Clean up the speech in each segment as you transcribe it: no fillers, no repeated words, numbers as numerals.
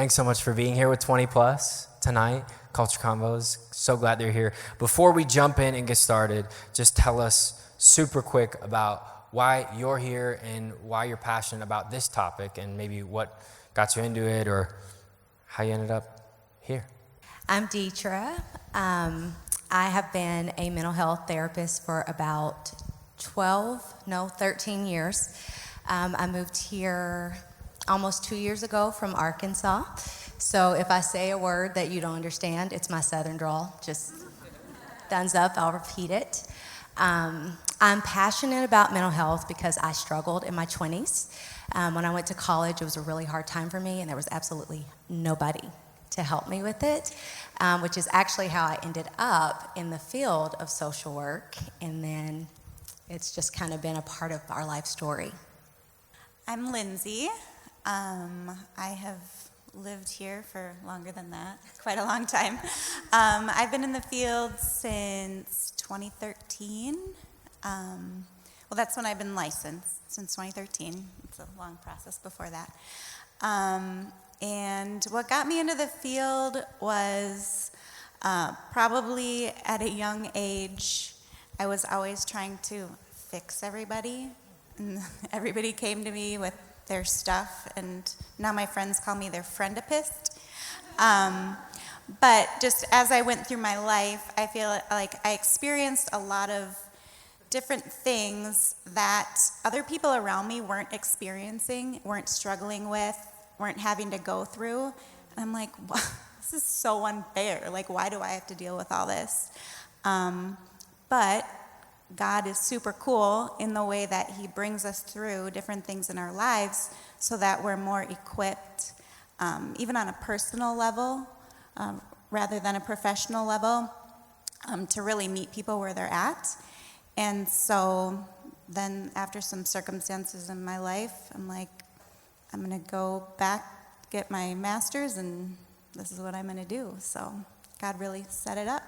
Thanks so much for being here with 20 Plus tonight, Culture Convos. So glad they're here. Before we jump in and get started, just tell us super quick about why you're here and why you're passionate about this topic and maybe what got you into it or how you ended up here. I'm Detra. I have been a mental health therapist for about 13 years. I moved here almost 2 years ago from Arkansas. So if I say a word that you don't understand, it's my southern drawl. Just thumbs up, I'll repeat it. I'm passionate about mental health because I struggled in my 20s. When I went to college, it was a really hard time for me, and there was absolutely nobody to help me with it, which is actually how I ended up in the field of social work, and then it's just kind of been a part of our life story. I'm Lindsey. I have lived here for longer than that, quite a long time. I've been in the field since 2013. Well, that's when I've been licensed, since 2013. It's a long process before that. And what got me into the field was probably at a young age, I was always trying to fix everybody. And everybody came to me with their stuff, and now my friends call me their friendapist. But just as I went through my life, I feel like I experienced a lot of different things that other people around me weren't experiencing, weren't struggling with, weren't having to go through. And I'm like, wow, this is so unfair. Like, why do I have to deal with all this? But God is super cool in the way that he brings us through different things in our lives so that we're more equipped, even on a personal level, rather than a professional level, to really meet people where they're at. And so then after some circumstances in my life, I'm like, I'm going to go back, get my master's, and this is what I'm going to do. So God really set it up.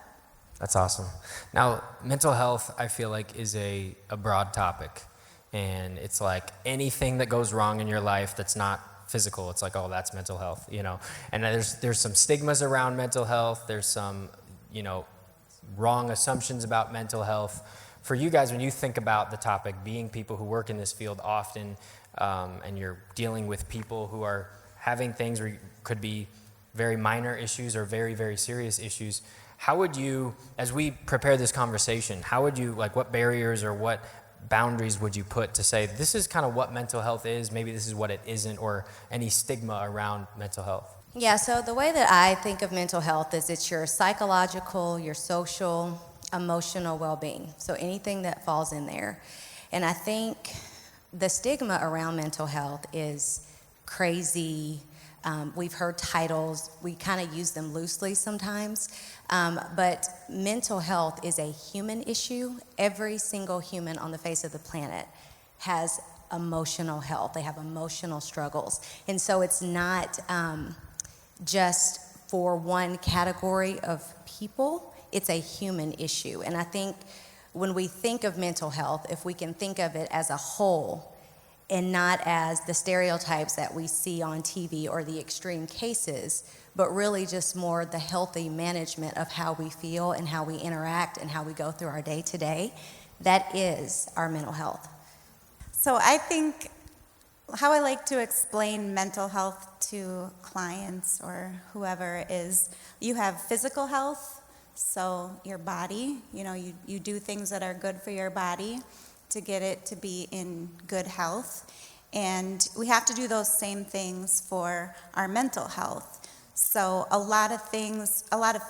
That's awesome. Now, mental health, I feel like, is a broad topic. And it's like anything that goes wrong in your life that's not physical, it's like, oh, that's mental health, you know. And there's some stigmas around mental health. There's some, wrong assumptions about mental health. For you guys, when you think about the topic, being people who work in this field often, and you're dealing with people who are having things where could be very minor issues or very, very serious issues, how would you, as we prepare this conversation, how would you, what barriers or what boundaries would you put to say, this is kind of what mental health is, maybe this is what it isn't, or any stigma around mental health? Yeah, so the way that I think of mental health is it's your psychological, your social, emotional well-being. So anything that falls in there. And I think the stigma around mental health is crazy. We've heard titles. We kind of use them loosely sometimes. But mental health is a human issue. Every single human on the face of the planet has emotional health. They have emotional struggles. And so it's not just for one category of people. It's a human issue. And I think when we think of mental health, if we can think of it as a whole and not as the stereotypes that we see on TV or the extreme cases, but really just more the healthy management of how we feel and how we interact and how we go through our day to day, that is our mental health. So I think how I like to explain mental health to clients or whoever is you have physical health, so your body, you do things that are good for your body to get it to be in good health. And we have to do those same things for our mental health. So a lot of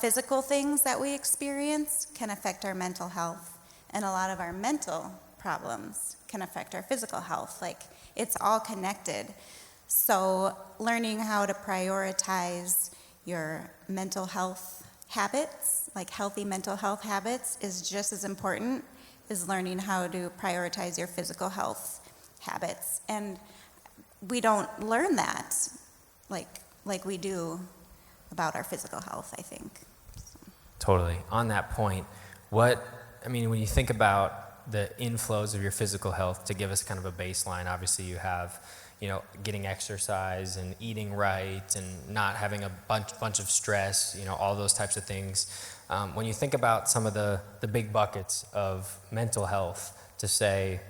physical things that we experience can affect our mental health, and a lot of our mental problems can affect our physical health. Like, it's all connected. So learning how to prioritize your mental health habits, like healthy mental health habits, is just as important as learning how to prioritize your physical health habits. And we don't learn that like we do about our physical health, I think. Totally. On that point, when you think about the inflows of your physical health, to give us kind of a baseline, obviously you have, getting exercise and eating right and not having a bunch of stress, all those types of things. When you think about some of the big buckets of mental health, to say,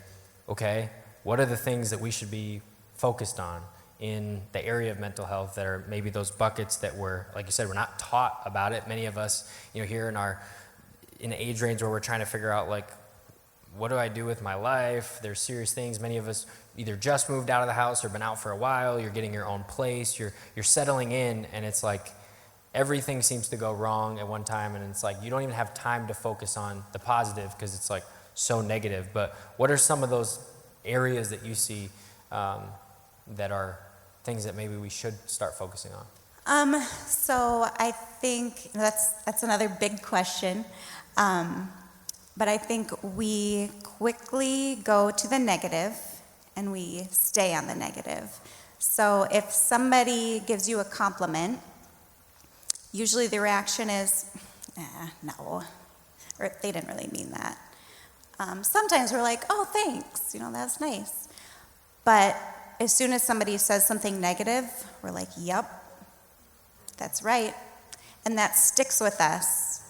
okay, what are the things that we should be focused on in the area of mental health that are maybe those buckets that we're, like you said, we're not taught about it. Many of us, here in the age range where we're trying to figure out, like, what do I do with my life? There's serious things. Many of us either just moved out of the house or been out for a while. You're getting your own place. You're settling in, and it's like everything seems to go wrong at one time, and it's like you don't even have time to focus on the positive because it's like so negative. But what are some of those areas that you see that are things that maybe we should start focusing on? So I think that's another big question. But I think we quickly go to the negative and we stay on the negative. So if somebody gives you a compliment, usually the reaction is, no, or they didn't really mean that. Sometimes we're like, oh, thanks, that's nice. But as soon as somebody says something negative, we're like, yep, that's right. And that sticks with us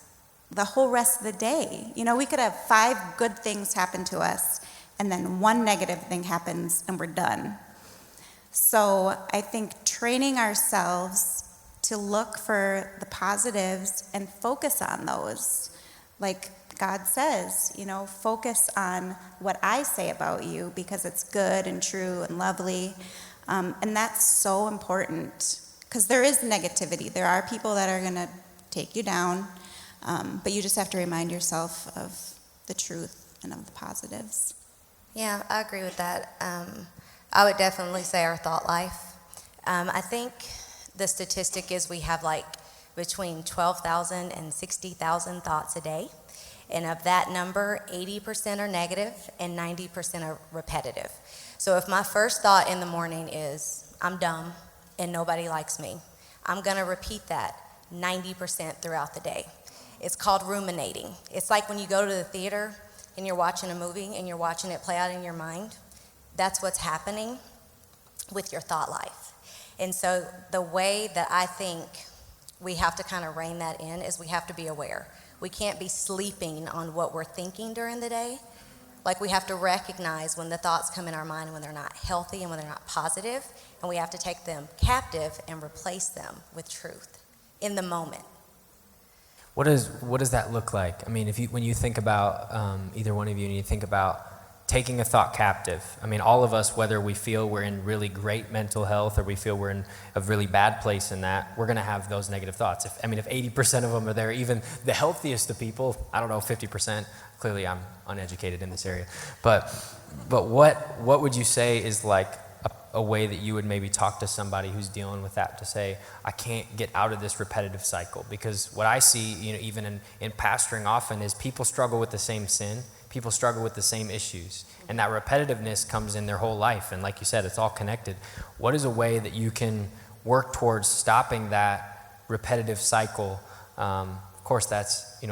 the whole rest of the day. We could have 5 good things happen to us, and then 1 negative thing happens, and we're done. So I think training ourselves to look for the positives and focus on those. Like God says, focus on what I say about you because it's good and true and lovely. And that's so important because there is negativity. There are people that are going to take you down. But you just have to remind yourself of the truth and of the positives. Yeah, I agree with that. I would definitely say our thought life. I think the statistic is we have like between 12,000 and 60,000 thoughts a day. And of that number, 80% are negative and 90% are repetitive. So if my first thought in the morning is, I'm dumb and nobody likes me, I'm going to repeat that 90% throughout the day. It's called ruminating. It's like when you go to the theater and you're watching a movie and you're watching it play out in your mind. That's what's happening with your thought life. And so the way that I think we have to kind of rein that in is we have to be aware. We can't be sleeping on what we're thinking during the day. Like we have to recognize when the thoughts come in our mind and when they're not healthy and when they're not positive, and we have to take them captive and replace them with truth in the moment. What does that look like? I mean, when you think about either one of you, and you think about taking a thought captive. I mean, all of us, whether we feel we're in really great mental health or we feel we're in a really bad place in that, we're going to have those negative thoughts. If 80% of them are there, even the healthiest of people, I don't know, 50%. Clearly, I'm uneducated in this area. But what would you say is like a way that you would maybe talk to somebody who's dealing with that to say, I can't get out of this repetitive cycle? Because what I see, even in pastoring often is people struggle with the same sin. People struggle with the same issues. And that repetitiveness comes in their whole life. And like you said, it's all connected. What is a way that you can work towards stopping that repetitive cycle? Of course, that's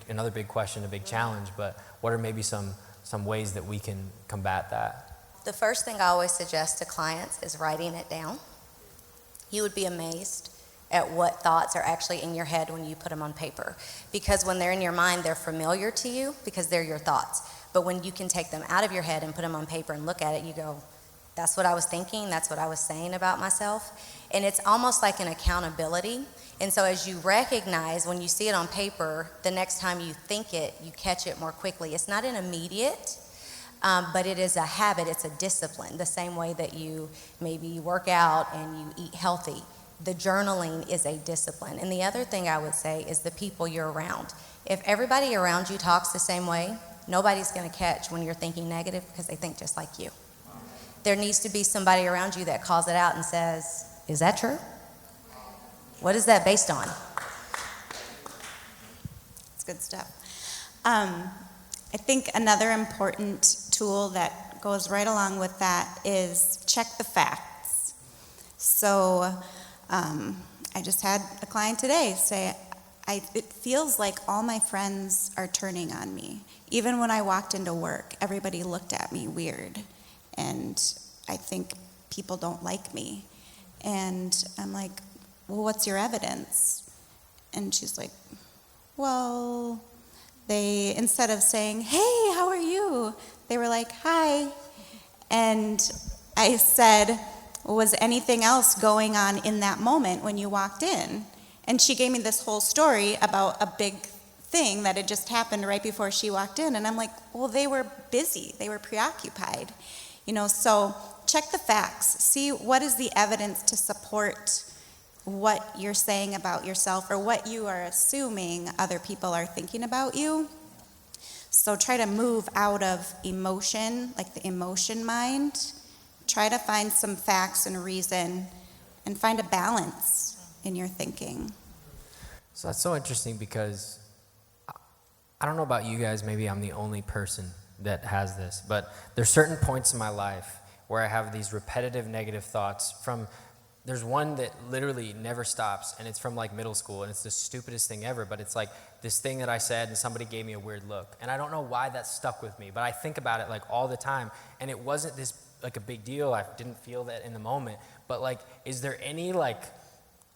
another big question, a big challenge. But what are maybe some ways that we can combat that? The first thing I always suggest to clients is writing it down. You would be amazed at what thoughts are actually in your head when you put them on paper. Because when they're in your mind, they're familiar to you because they're your thoughts. But when you can take them out of your head and put them on paper and look at it, you go, that's what I was thinking, that's what I was saying about myself. And it's almost like an accountability. And so as you recognize when you see it on paper, the next time you think it, you catch it more quickly. It's not an immediate, but it is a habit, it's a discipline, the same way that you maybe work out and you eat healthy. The journaling is a discipline. And the other thing I would say is the people you're around. If everybody around you talks the same way, nobody's going to catch when you're thinking negative because they think just like you. There needs to be somebody around you that calls it out and says, is that true? What is that based on? It's good stuff. I think another important tool that goes right along with that is check the facts. So I just had a client today say, it feels like all my friends are turning on me. Even when I walked into work, everybody looked at me weird. And I think people don't like me. And I'm like, well, what's your evidence? And she's like, well, they, instead of saying, hey, how are you? They were like, hi. And I said, was anything else going on in that moment when you walked in? And she gave me this whole story about a big thing that had just happened right before she walked in. And I'm like, well, they were busy. They were preoccupied. So check the facts. See what is the evidence to support what you're saying about yourself or what you are assuming other people are thinking about you. So try to move out of emotion, like the emotion mind. Try to find some facts and reason and find a balance in your thinking. So that's so interesting because I don't know about you guys, maybe I'm the only person that has this, but there's certain points in my life where I have these repetitive negative thoughts there's one that literally never stops, and it's from like middle school, and it's the stupidest thing ever, but it's like this thing that I said and somebody gave me a weird look. And I don't know why that stuck with me, but I think about it like all the time, and it wasn't this like a big deal. I didn't feel that in the moment, but like, is there any like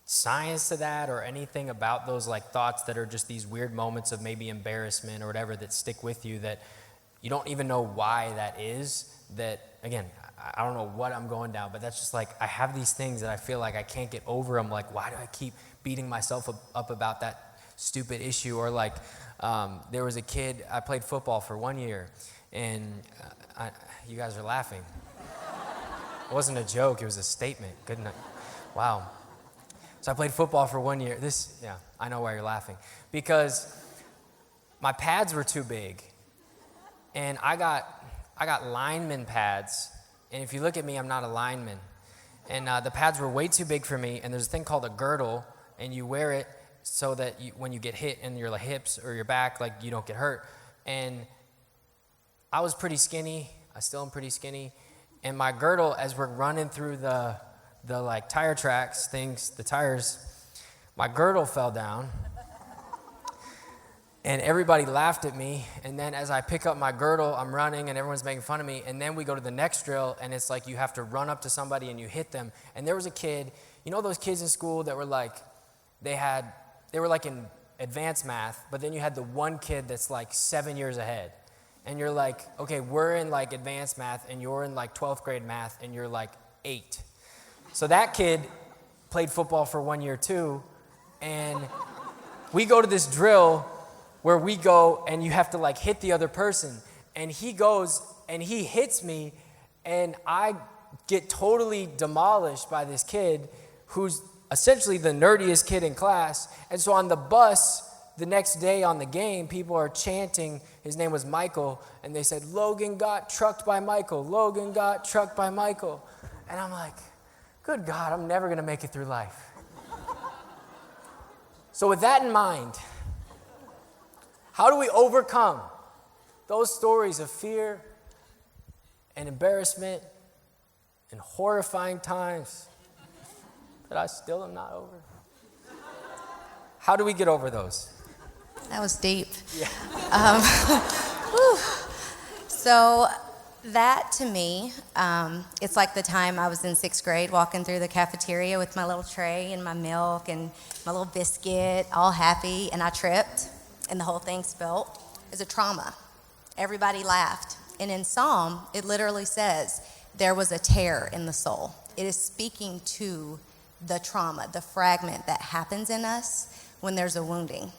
science to that or anything about those like thoughts that are just these weird moments of maybe embarrassment or whatever that stick with you that you don't even know why that is? That, again, I don't know what I'm going down, but that's just like, I have these things that I feel like I can't get over. I'm like, why do I keep beating myself up about that stupid issue? Or like, there was a kid, I played football for 1 year, and you guys are laughing. It wasn't a joke, it was a statement. Good night. Wow. So I played football for 1 year. I know why you're laughing. Because my pads were too big. And I got lineman pads. And if you look at me, I'm not a lineman. And the pads were way too big for me. And there's a thing called a girdle. And you wear it so that when you get hit in your hips or your back, like you don't get hurt. And I was pretty skinny. I still am pretty skinny. And my girdle, as we're running through the like tire tracks, the tires, my girdle fell down. And everybody laughed at me. And then as I pick up my girdle, I'm running and everyone's making fun of me. And then we go to the next drill, and it's like you have to run up to somebody and you hit them. And there was a kid, you know those kids in school that were like, they were like in advanced math, but then you had the one kid that's like 7 years ahead. And you're like, okay, we're in like advanced math and you're in like 12th grade math and you're like 8. So that kid played football for 1 year too. And we go to this drill where we go and you have to like hit the other person. And he goes and he hits me, and I get totally demolished by this kid who's essentially the nerdiest kid in class. And so on the bus the next day on the game, people are chanting, his name was Michael, and they said, Logan got trucked by Michael, Logan got trucked by Michael. And I'm like, good God, I'm never gonna make it through life. So with that in mind, how do we overcome those stories of fear and embarrassment and horrifying times that I still am not over? How do we get over those? That was deep. Yeah. So that to me, it's like the time I was in 6th grade walking through the cafeteria with my little tray and my milk and my little biscuit, all happy, and I tripped and the whole thing spilled. It was a trauma. Everybody laughed. And in Psalm, it literally says, there was a tear in the soul. It is speaking to the trauma, the fragment that happens in us when there's a wounding.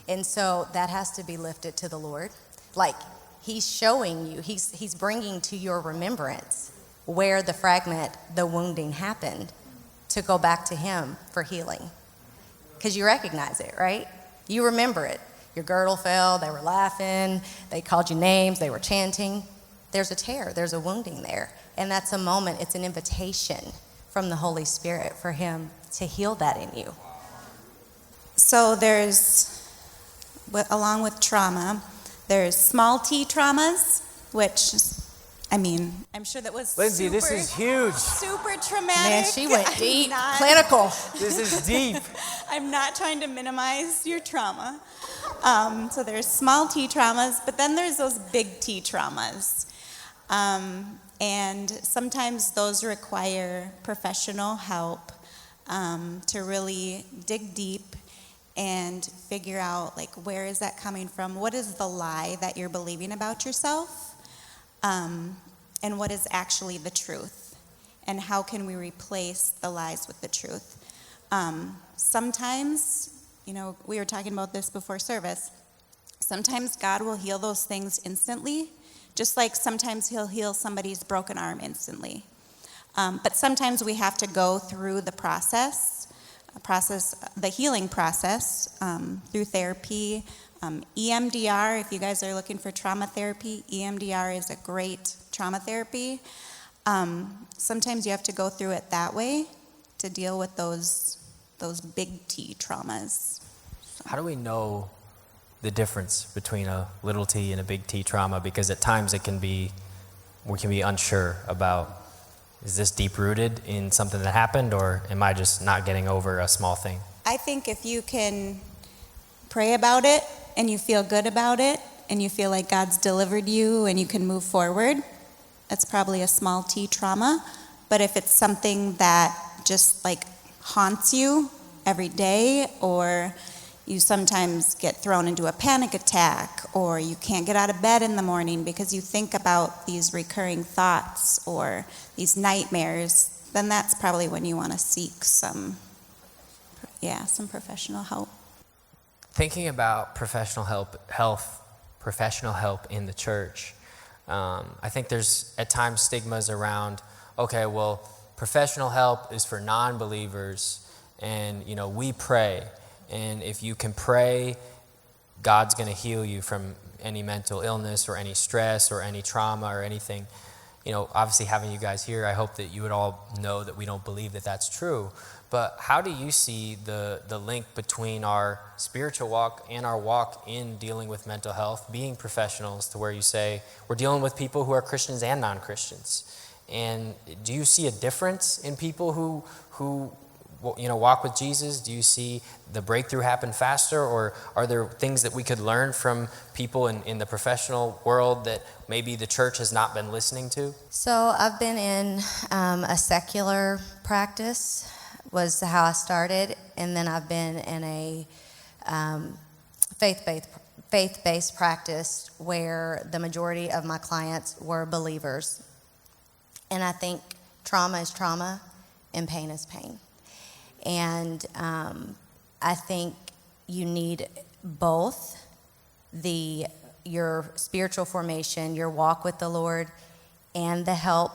And so that has to be lifted to the Lord. Like, he's showing you, he's bringing to your remembrance where the fragment, the wounding happened, to go back to him for healing. Because you recognize it, right? You remember it. Your girdle fell, they were laughing, they called you names, they were chanting. There's a tear, there's a wounding there. And that's a moment, it's an invitation from the Holy Spirit for him to heal that in you. So along with trauma, there's small t traumas, which, I mean, I'm sure that was Lindsey, this is huge. Super traumatic. Man, she went deep, clinical. This is deep. I'm not trying to minimize your trauma. So there's small t traumas, but then there's those big T traumas. And sometimes those require professional help to really dig deep and figure out, like, where is that coming from? What is the lie that you're believing about yourself? And what is actually the truth? And how can we replace the lies with the truth? Sometimes, we were talking about this before service, sometimes God will heal those things instantly, just like sometimes he'll heal somebody's broken arm instantly. But sometimes we have to go through the the healing process, through therapy. EMDR, if you guys are looking for trauma therapy, EMDR is a great trauma therapy. Sometimes you have to go through it that way to deal with those big T traumas. How do we know the difference between a little T and a big T trauma? Because at times we can be unsure about, is this deep-rooted in something that happened, or am I just not getting over a small thing? I think if you can pray about it and you feel good about it and you feel like God's delivered you and you can move forward, that's probably a small T trauma. But if it's something that just like haunts you every day, or you sometimes get thrown into a panic attack, or you can't get out of bed in the morning because you think about these recurring thoughts or these nightmares, then that's probably when you want to seek some professional help. Thinking about professional help in the church, I think there's at times stigmas around, okay, well, professional help is for non-believers, and we pray. And if you can pray, God's going to heal you from any mental illness or any stress or any trauma or anything. Obviously having you guys here, I hope that you would all know that we don't believe that that's true. But how do you see the link between our spiritual walk and our walk in dealing with mental health, being professionals, to where you say we're dealing with people who are Christians and non-Christians? And do you see a difference in people who walk with Jesus? Do you see the breakthrough happen faster, or are there things that we could learn from people in the professional world that maybe the church has not been listening to? So I've been in a secular practice, was how I started, and then I've been in a faith-based practice where the majority of my clients were believers. And I think trauma is trauma and pain is pain. And I think you need both your spiritual formation, your walk with the Lord, and the help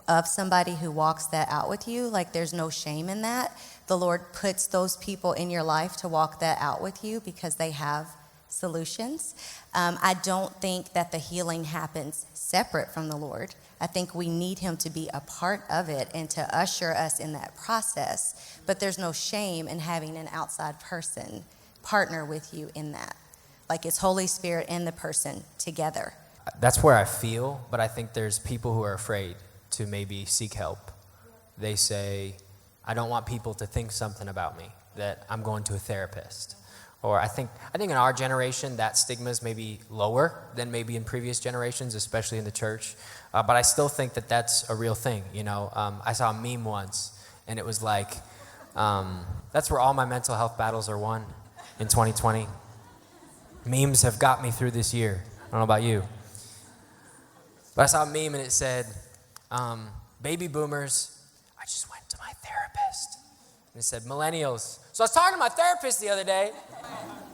of somebody who walks that out with you. Like, there's no shame in that. The Lord puts those people in your life to walk that out with you because they have solutions. I don't think that the healing happens separate from the Lord. I think we need him to be a part of it and to usher us in that process. But there's no shame in having an outside person partner with you in that. Like, it's Holy Spirit and the person together. That's where I feel, but I think there's people who are afraid to maybe seek help. They say, I don't want people to think something about me, that I'm going to a therapist. Or I think in our generation, that stigma is maybe lower than maybe in previous generations, especially in the church. But I still think that that's a real thing. I saw a meme once, and it was like, that's where all my mental health battles are won in 2020. Memes have got me through this year. I don't know about you. But I saw a meme, and it said, baby boomers, I just went to my therapist. And it said, millennials, so I was talking to my therapist the other day.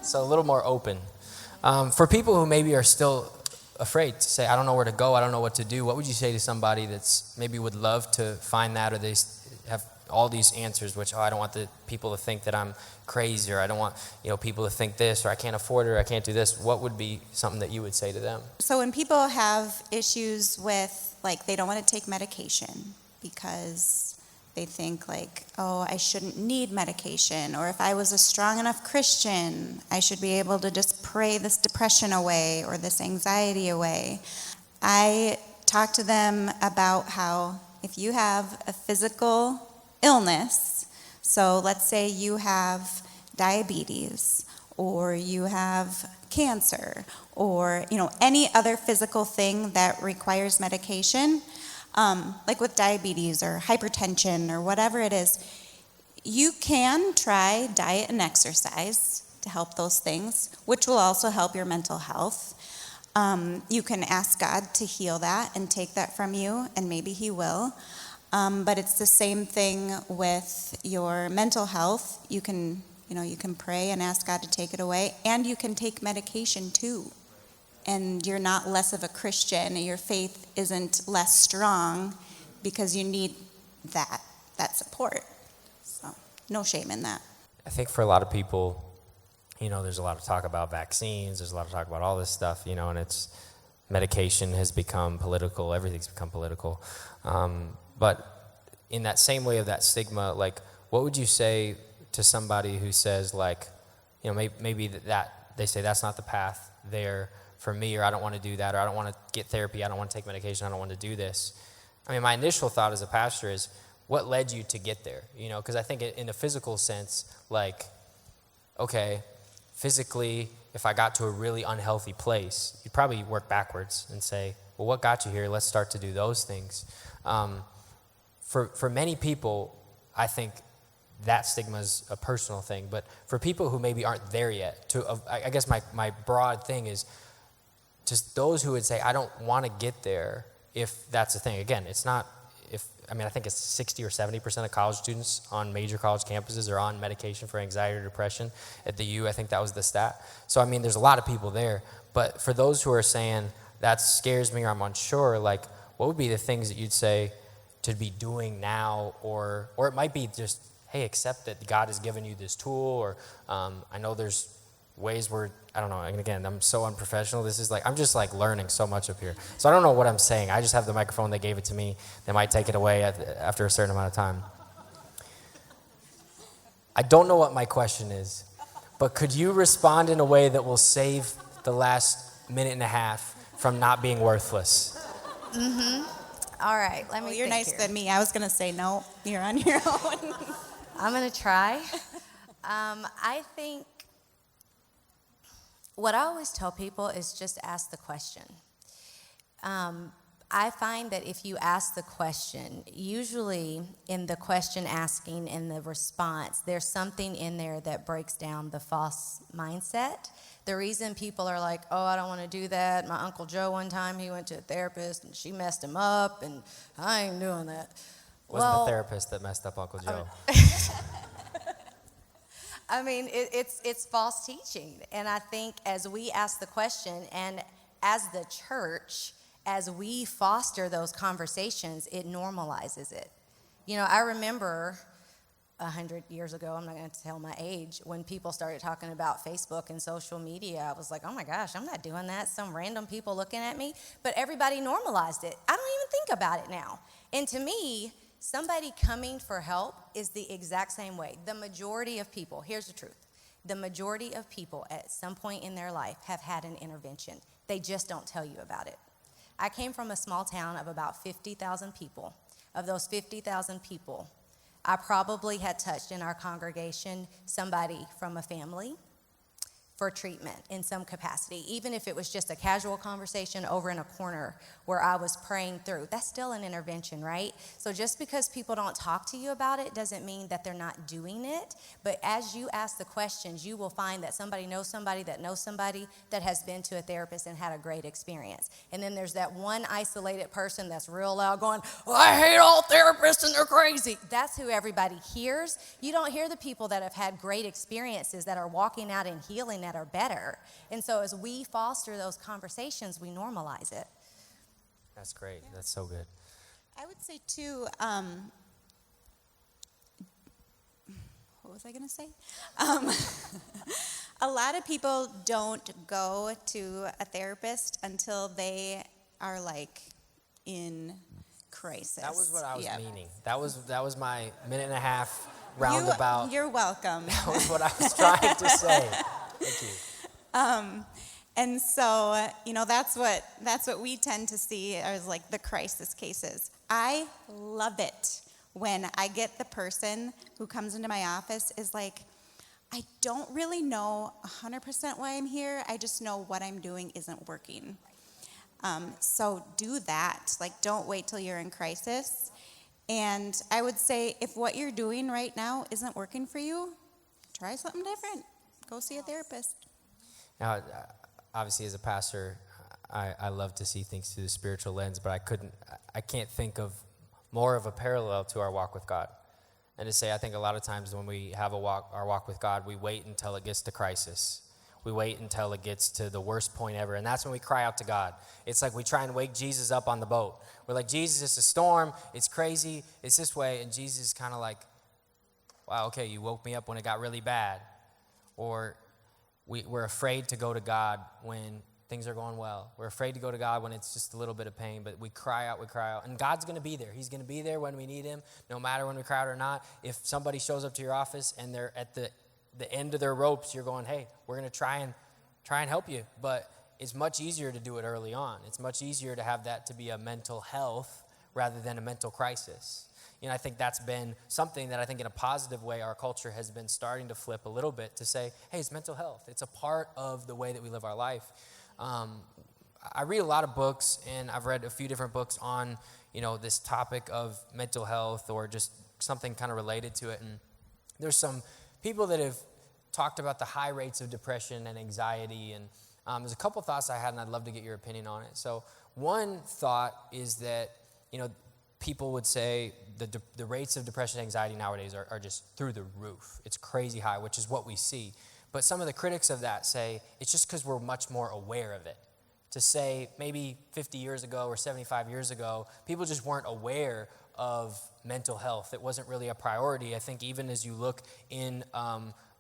So a little more open. For people who maybe are still afraid to say, I don't know where to go, I don't know what to do, what would you say to somebody that's maybe would love to find that, or they have all these answers, which, I don't want the people to think that I'm crazy, or I don't want people to think this, or I can't afford it, or I can't do this. What would be something that you would say to them? So when people have issues with, like, they don't want to take medication because they think like, I shouldn't need medication, or if I was a strong enough Christian, I should be able to just pray this depression away or this anxiety away. I talk to them about how if you have a physical illness, so let's say you have diabetes, or you have cancer, or any other physical thing that requires medication, like with diabetes or hypertension or whatever it is, you can try diet and exercise to help those things, which will also help your mental health. You can ask God to heal that and take that from you, and maybe He will. But it's the same thing with your mental health. You can pray and ask God to take it away, and you can take medication too. And you're not less of a Christian, and your faith isn't less strong because you need that support. So no shame in that. I think for a lot of people, there's a lot of talk about vaccines, there's a lot of talk about all this stuff, and it's medication has become political, everything's become political. But in that same way of that stigma, like, what would you say to somebody who says, like, maybe that they say that's not the path there for me, or I don't want to do that, or I don't want to get therapy, I don't want to take medication, I don't want to do this. I mean, my initial thought as a pastor is, what led you to get there? Because I think in a physical sense, like, okay, physically, if I got to a really unhealthy place, you'd probably work backwards and say, well, what got you here? Let's start to do those things. For many people, I think that stigma is a personal thing. But for people who maybe aren't there yet, I guess my broad thing is just those who would say, I don't want to get there, if that's the thing. Again, it's not, I think it's 60 or 70% of college students on major college campuses are on medication for anxiety or depression. At the U, I think that was the stat. So, there's a lot of people there. But for those who are saying, that scares me or I'm unsure, like, what would be the things that you'd say to be doing now? Or it might be just, hey, accept that God has given you this tool. Or I know there's ways where, I don't know, and again, I'm so unprofessional. This is like, I'm just like learning so much up here. So I don't know what I'm saying. I just have the microphone. They gave it to me. They might take it away after a certain amount of time. I don't know what my question is, but could you respond in a way that will save the last minute and a half from not being worthless? All right, let me You're think nicer here. than me. I was going to say, no, you're on your own. I'm going to try. I think what I always tell people is just ask the question. I find that if you ask the question, usually in the question asking and the response, there's something in there that breaks down the false mindset. The reason people are like, oh, I don't want to do that. My Uncle Joe, one time, he went to a therapist and she messed him up, and I ain't doing that. Wasn't the therapist that messed up Uncle Joe. It's false teaching. And I think as we ask the question, and as the church, as we foster those conversations, it normalizes it. I remember 100 years ago, I'm not going to tell my age, when people started talking about Facebook and social media, I was like, oh my gosh, I'm not doing that. Some random people looking at me. But everybody normalized it. I don't even think about it now. And to me, somebody coming for help is the exact same way. The majority of people, here's the truth, the majority of people at some point in their life have had an intervention. They just don't tell you about it. I came from a small town of about 50,000 people. Of those 50,000 people, I probably had touched in our congregation somebody from a family for treatment in some capacity, even if it was just a casual conversation over in a corner where I was praying through. That's still an intervention, right? So just because people don't talk to you about it doesn't mean that they're not doing it. But as you ask the questions, you will find that somebody knows somebody that has been to a therapist and had a great experience. And then there's that one isolated person that's real loud going, well, I hate all therapists and they're crazy. That's who everybody hears. You don't hear the people that have had great experiences that are walking out and healing that are better. And so as we foster those conversations, we normalize it. That's great. That's so good. I would say, too, what was I going to say? A lot of people don't go to a therapist until they are, like, in crisis. That was what I was meaning. That was my minute and a half roundabout. You're welcome. That was what I was trying to say. Thank you. And so, that's what we tend to see as like the crisis cases. I love it when I get the person who comes into my office is like, I don't really know 100% why I'm here. I just know what I'm doing isn't working. So do that. Like, don't wait till you're in crisis. And I would say if what you're doing right now isn't working for you, try something different. Go see a therapist. Now, obviously, as a pastor, I love to see things through the spiritual lens, but I can't think of more of a parallel to our walk with God. And to say, I think a lot of times when we have our walk with God, we wait until it gets to crisis. We wait until it gets to the worst point ever, and that's when we cry out to God. It's like we try and wake Jesus up on the boat. We're like, Jesus, it's a storm, it's crazy, it's this way, and Jesus is kind of like, wow, okay, you woke me up when it got really bad. Or we're afraid to go to God when things are going well. We're afraid to go to God when it's just a little bit of pain, but we cry out, and God's going to be there. He's going to be there when we need him, no matter when we cry out or not. If somebody shows up to your office and they're at the end of their ropes, you're going, hey, we're going to try and help you. But it's much easier to do it early on. It's much easier to have that to be a mental health rather than a mental crisis. You know, I think that's been something that I think in a positive way our culture has been starting to flip a little bit to say, hey, it's mental health. It's a part of the way that we live our life. I read a lot of books, and I've read a few different books on, this topic of mental health or just something kind of related to it. And there's some people that have talked about the high rates of depression and anxiety, and there's a couple thoughts I had, and I'd love to get your opinion on it. So one thought is that, people would say the rates of depression and anxiety nowadays are just through the roof. It's crazy high, which is what we see. But some of the critics of that say it's just because we're much more aware of it. To say maybe 50 years ago or 75 years ago, people just weren't aware of mental health. It wasn't really a priority. I think even as you look in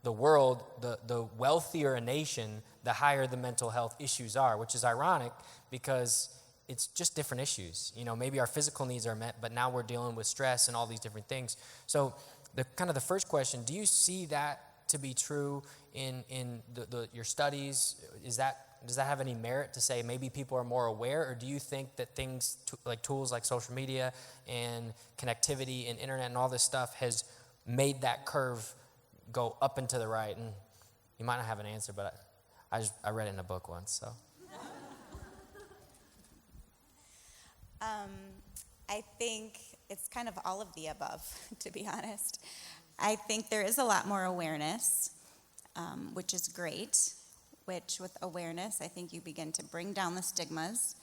the world, the wealthier a nation, the higher the mental health issues are, which is ironic because it's just different issues. Maybe our physical needs are met, but now we're dealing with stress and all these different things. So the first question, do you see that to be true in your studies? Does that have any merit to say maybe people are more aware, or do you think that things like tools like social media and connectivity and internet and all this stuff has made that curve go up and to the right? And you might not have an answer, but I read it in a book once, so. I think it's kind of all of the above, to be honest. I think there is a lot more awareness, which is great, which with awareness, I think you begin to bring down the stigmas.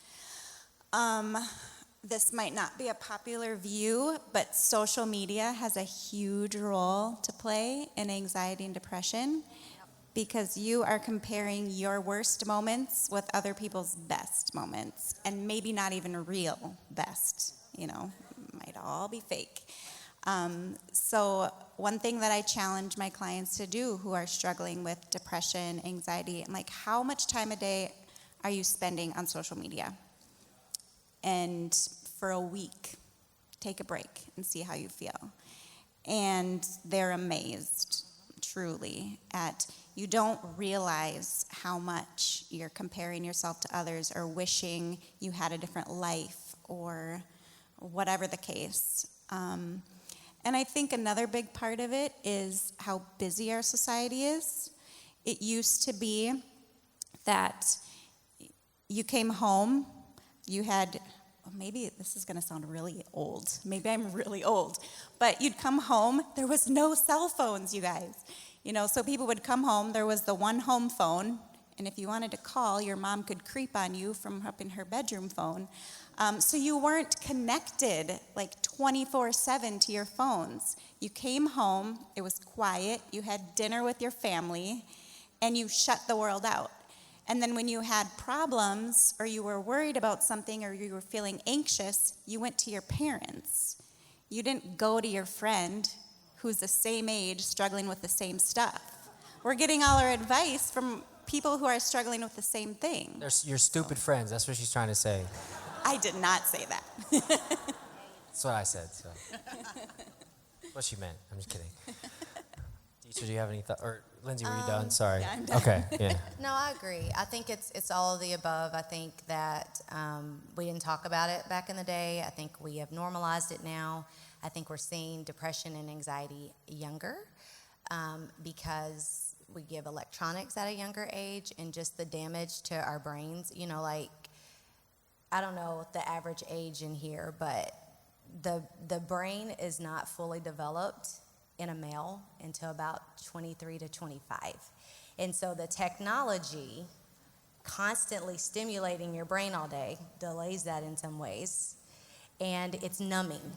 This might not be a popular view, but social media has a huge role to play in anxiety and depression because you are comparing your worst moments with other people's best moments, and maybe not even real best, might all be fake. So one thing that I challenge my clients to do who are struggling with depression, anxiety, I'm like, how much time a day are you spending on social media? And for a week, take a break and see how you feel. And they're amazed, truly, at you don't realize how much you're comparing yourself to others or wishing you had a different life or whatever the case. And I think another big part of it is how busy our society is. It used to be that you came home, you had, maybe this is going to sound really old. Maybe I'm really old. But you'd come home, there was no cell phones, you guys. So people would come home, there was the one home phone, and if you wanted to call, your mom could creep on you from up in her bedroom phone. So you weren't connected like 24/7 to your phones. You came home, it was quiet, you had dinner with your family, and you shut the world out. And then when you had problems or you were worried about something or you were feeling anxious, you went to your parents. You didn't go to your friend who's the same age struggling with the same stuff. We're getting all our advice from people who are struggling with the same thing. They're your stupid friends. That's what she's trying to say. I did not say that. That's what I said. So, what she meant. I'm just kidding. Detra, do you have any thoughts? Or Lindsey, were you done? Sorry. Yeah, I'm done. Okay. Yeah. No, I agree. I think it's all of the above. I think that we didn't talk about it back in the day. I think we have normalized it now. I think we're seeing depression and anxiety younger because we give electronics at a younger age and just the damage to our brains. I don't know the average age in here, but the brain is not fully developed in a male until about 23 to 25. And so the technology constantly stimulating your brain all day delays that in some ways, and it's numbing.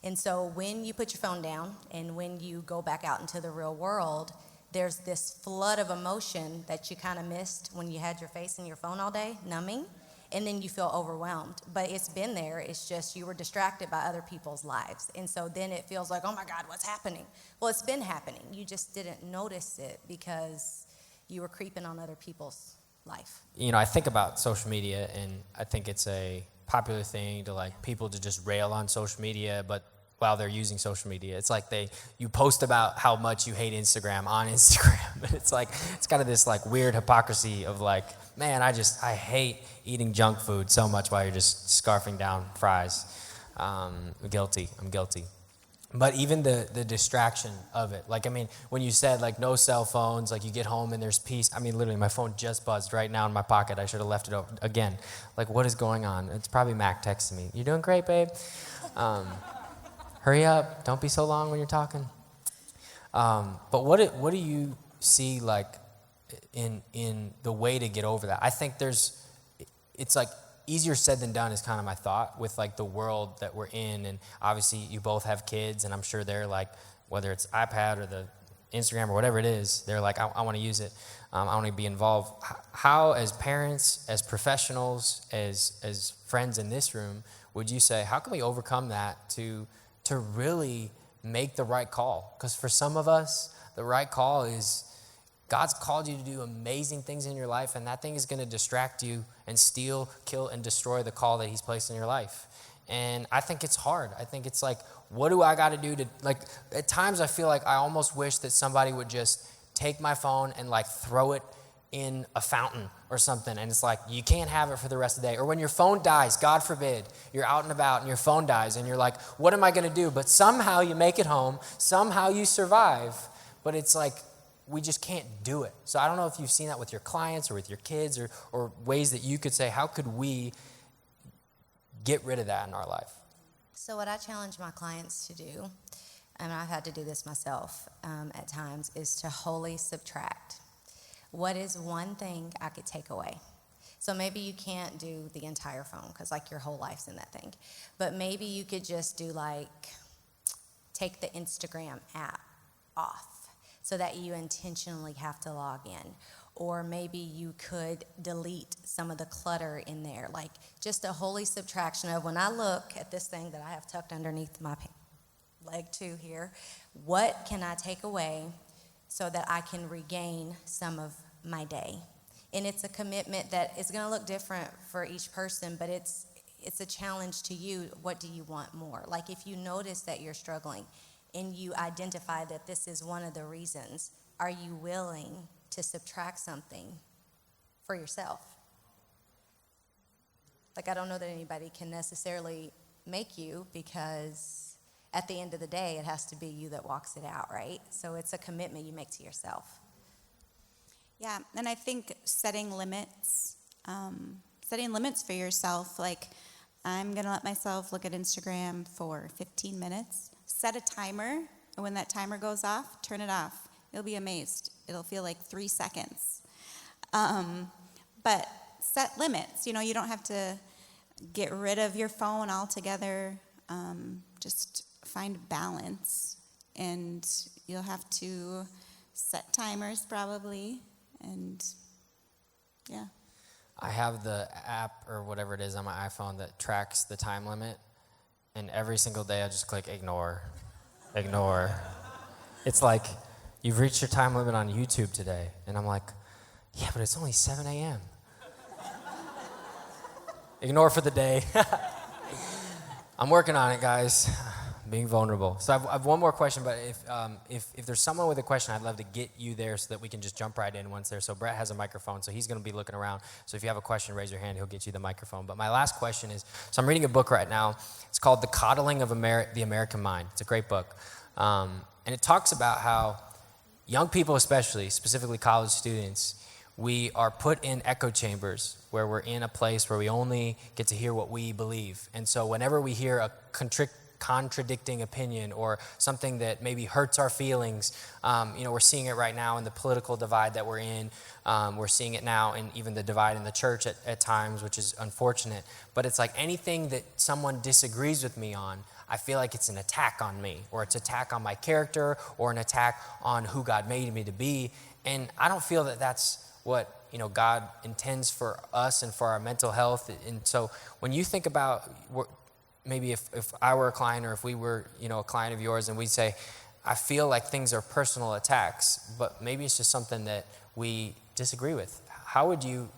And so when you put your phone down and when you go back out into the real world, there's this flood of emotion that you kind of missed when you had your face in your phone all day, numbing, and then you feel overwhelmed. But it's been there, it's just you were distracted by other people's lives. And so then it feels like, oh my God, what's happening? Well, it's been happening. You just didn't notice it because you were creeping on other people's life. You know, I think about social media, and I think it's a popular thing to like people to just rail on social media, but while they're using social media, it's like you post about how much you hate Instagram on Instagram, and it's like it's kind of this like weird hypocrisy of like, man, I hate eating junk food so much while you're just scarfing down fries. I'm guilty. But even the distraction of it, like, I mean, when you said like no cell phones, like you get home and there's peace. I mean, literally my phone just buzzed right now in my pocket. I should have left it over again. Like, what is going on? It's probably Mac texting me. You're doing great, babe. Hurry up. Don't be so long when you're talking. But what do you see like in the way to get over that? I think it's like easier said than done is kind of my thought with like the world that we're in. And obviously you both have kids, and I'm sure they're like, whether it's iPad or the Instagram or whatever it is, they're like, I want to use it. I want to be involved. How, as parents, as professionals, as friends in this room, would you say, how can we overcome that to really make the right call? Because for some of us, the right call is God's called you to do amazing things in your life, and that thing is going to distract you and steal, kill, and destroy the call that he's placed in your life. And I think it's hard. I think it's like, what do I got to do to, like, at times I feel like I almost wish that somebody would just take my phone and like throw it in a fountain or something, and it's like, you can't have it for the rest of the day. Or when your phone dies, God forbid, you're out and about and your phone dies and you're like, what am I going to do? But somehow you make it home, somehow you survive, but it's like, we just can't do it. So I don't know if you've seen that with your clients or with your kids, or ways that you could say, how could we get rid of that in our life? So what I challenge my clients to do, and I've had to do this myself at times, is to wholly subtract. What is one thing I could take away? So maybe you can't do the entire phone because like your whole life's in that thing. But maybe you could just do like, take the Instagram app off so that you intentionally have to log in. Or maybe you could delete some of the clutter in there. Like just a holy subtraction of, when I look at this thing that I have tucked underneath my leg too here, what can I take away so that I can regain some of my day? And it's a commitment that is gonna look different for each person, but it's a challenge to you. What do you want more? Like if you notice that you're struggling and you identify that this is one of the reasons, are you willing to subtract something for yourself? Like, I don't know that anybody can necessarily make you, because at the end of the day, it has to be you that walks it out, right? So it's a commitment you make to yourself. Yeah, and I think setting limits for yourself, like I'm going to let myself look at Instagram for 15 minutes. Set a timer, and when that timer goes off, turn it off. You'll be amazed. It'll feel like 3 seconds. But set limits. You know, you don't have to get rid of your phone altogether. Just find balance. And you'll have to set timers probably. And yeah. I have the app or whatever it is on my iPhone that tracks the time limit. And every single day I just click ignore. It's like, you've reached your time limit on YouTube today. And I'm like, yeah, but it's only 7 a.m. Ignore for the day. I'm working on it, guys. Being vulnerable. So I've one more question, but if there's someone with a question, I'd love to get you there so that we can just jump right in once there. So Brett has a microphone, so he's going to be looking around. So if you have a question, raise your hand. He'll get you the microphone. But my last question is, so I'm reading a book right now. It's called The Coddling of the American Mind. It's a great book. And it talks about how young people especially, specifically college students, we are put in echo chambers where we're in a place where we only get to hear what we believe. And so whenever we hear a contradicting opinion or something that maybe hurts our feelings, we're seeing it right now in the political divide that we're in. We're seeing it now in even the divide in the church at times, which is unfortunate. But it's like anything that someone disagrees with me on, I feel like it's an attack on me, or it's an attack on my character, or an attack on who God made me to be. And I don't feel that that's what God intends for us and for our mental health. And so when you think about maybe if I were a client, or if we were a client of yours, and we say, I feel like things are personal attacks, but maybe it's just something that we disagree with. How would you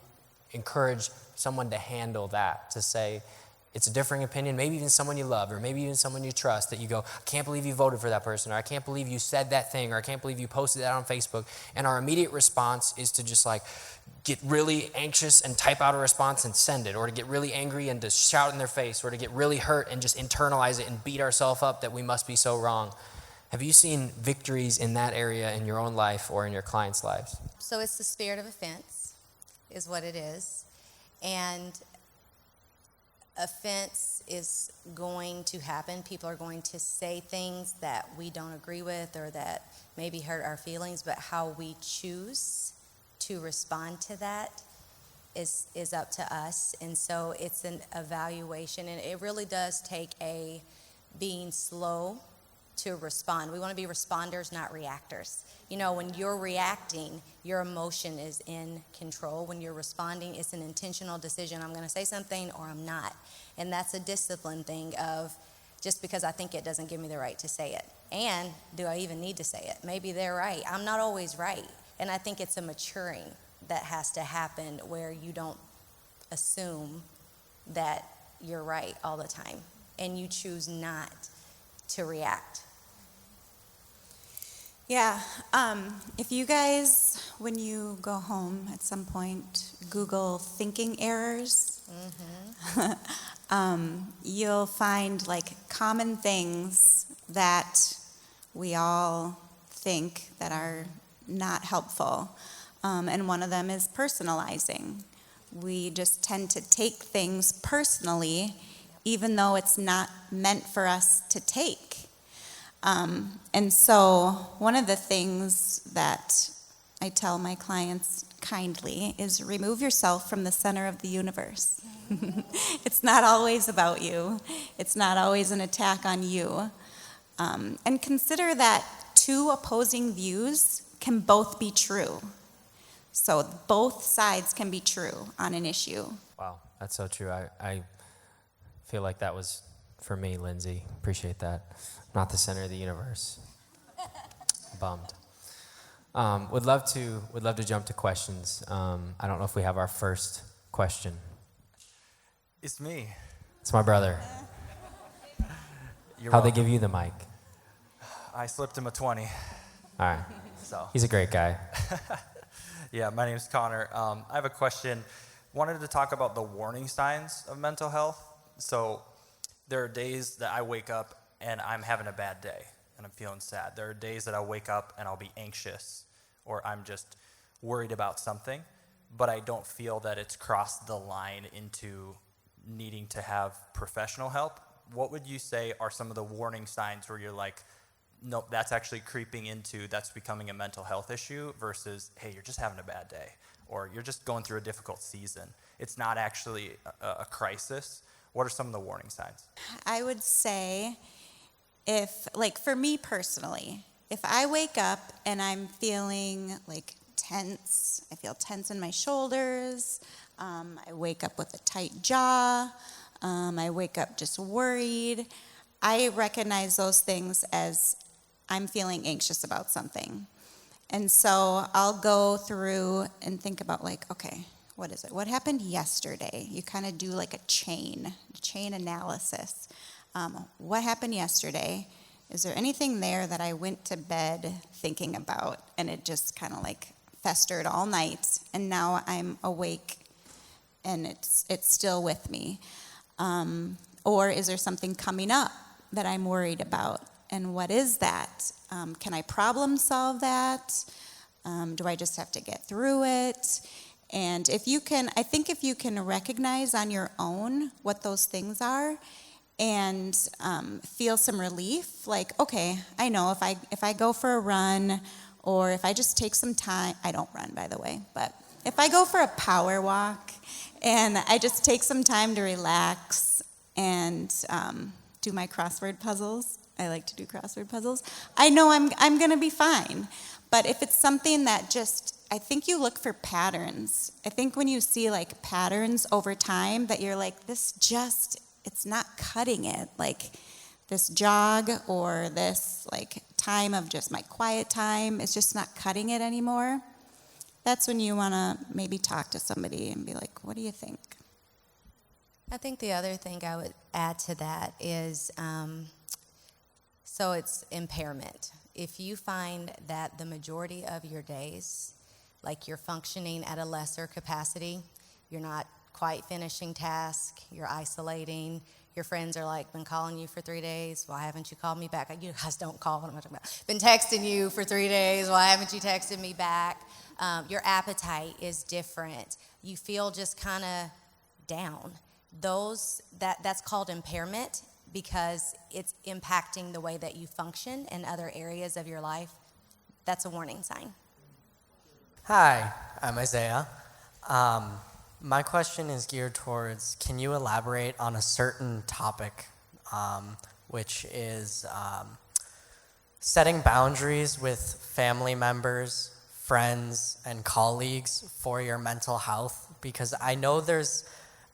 encourage someone to handle that, to say it's a differing opinion, maybe even someone you love, or maybe even someone you trust, that you go, I can't believe you voted for that person, or I can't believe you said that thing, or I can't believe you posted that on Facebook. And our immediate response is to just get really anxious and type out a response and send it, or to get really angry and to shout in their face, or to get really hurt and just internalize it and beat ourselves up that we must be so wrong. Have you seen victories in that area in your own life or in your clients' lives? So it's the spirit of offense is what it is. And offense is going to happen. People are going to say things that we don't agree with or that maybe hurt our feelings, but how we choose to respond to that is up to us. And so it's an evaluation, and it really does take a being slow to respond. We want to be responders, not reactors. When you're reacting, your emotion is in control. When you're responding, it's an intentional decision. I'm going to say something or I'm not. And that's a discipline thing of just because I think it doesn't give me the right to say it. And do I even need to say it? Maybe they're right. I'm not always right. And I think it's a maturing that has to happen where you don't assume that you're right all the time and you choose not to react. Yeah, if you guys, when you go home at some point, Google thinking errors, you'll find common things that we all think that are not helpful. And one of them is personalizing. We just tend to take things personally, even though it's not meant for us to take. And so one of the things that I tell my clients kindly is remove yourself from the center of the universe. It's not always about you. It's not always an attack on you. And consider that two opposing views can both be true. So both sides can be true on an issue. Wow, that's so true. I feel like that was for me, Lindsey. Appreciate that. Not the center of the universe. Bummed. Would love to jump to questions. I don't know if we have our first question. It's me. It's my brother. How'd they give you the mic? I slipped him a 20. All right. So he's a great guy. Yeah, my name's Connor. I have a question. Wanted to talk about the warning signs of mental health. So there are days that I wake up and I'm having a bad day and I'm feeling sad. There are days that I'll wake up and I'll be anxious or I'm just worried about something, but I don't feel that it's crossed the line into needing to have professional help. What would you say are some of the warning signs where you're like, nope, that's actually creeping into, that's becoming a mental health issue versus, hey, you're just having a bad day or you're just going through a difficult season. It's not actually a crisis. What are some of the warning signs? I would say for me personally, if I wake up and I'm feeling tense, I feel tense in my shoulders, I wake up with a tight jaw, I wake up just worried, I recognize those things as I'm feeling anxious about something. And so I'll go through and think about okay, what is it? What happened yesterday? You kind of do a chain analysis. What happened yesterday? Is there anything there that I went to bed thinking about and it just kind of festered all night and now I'm awake and it's still with me? Or is there something coming up that I'm worried about? And what is that? Can I problem solve that? Do I just have to get through it? And if you can recognize on your own what those things are and feel some relief, like, okay, I know if I go for a run or if I just take some time, I don't run, by the way, but if I go for a power walk and I just take some time to relax and do my crossword puzzles, I like to do crossword puzzles, I know I'm going to be fine. But if it's something that I think you look for patterns. I think when you see like patterns over time that you're like, it's not cutting it. Like this jog or this like time of just my quiet time, it's just not cutting it anymore. That's when you want to maybe talk to somebody and be like, what do you think? I think the other thing I would add to that is, so it's impairment. If you find that the majority of your days, like you're functioning at a lesser capacity, you're not quite finishing tasks, you're isolating, your friends are like, been calling you for 3 days, why haven't you called me back? You guys don't call, what am I talking about? Been texting you for 3 days, why haven't you texted me back? Your appetite is different. You feel just kind of down. That's called impairment because it's impacting the way that you function in other areas of your life. That's a warning sign. Hi, I'm Isaiah. My question is geared towards, can you elaborate on a certain topic, which is setting boundaries with family members, friends, and colleagues for your mental health? Because I know there's,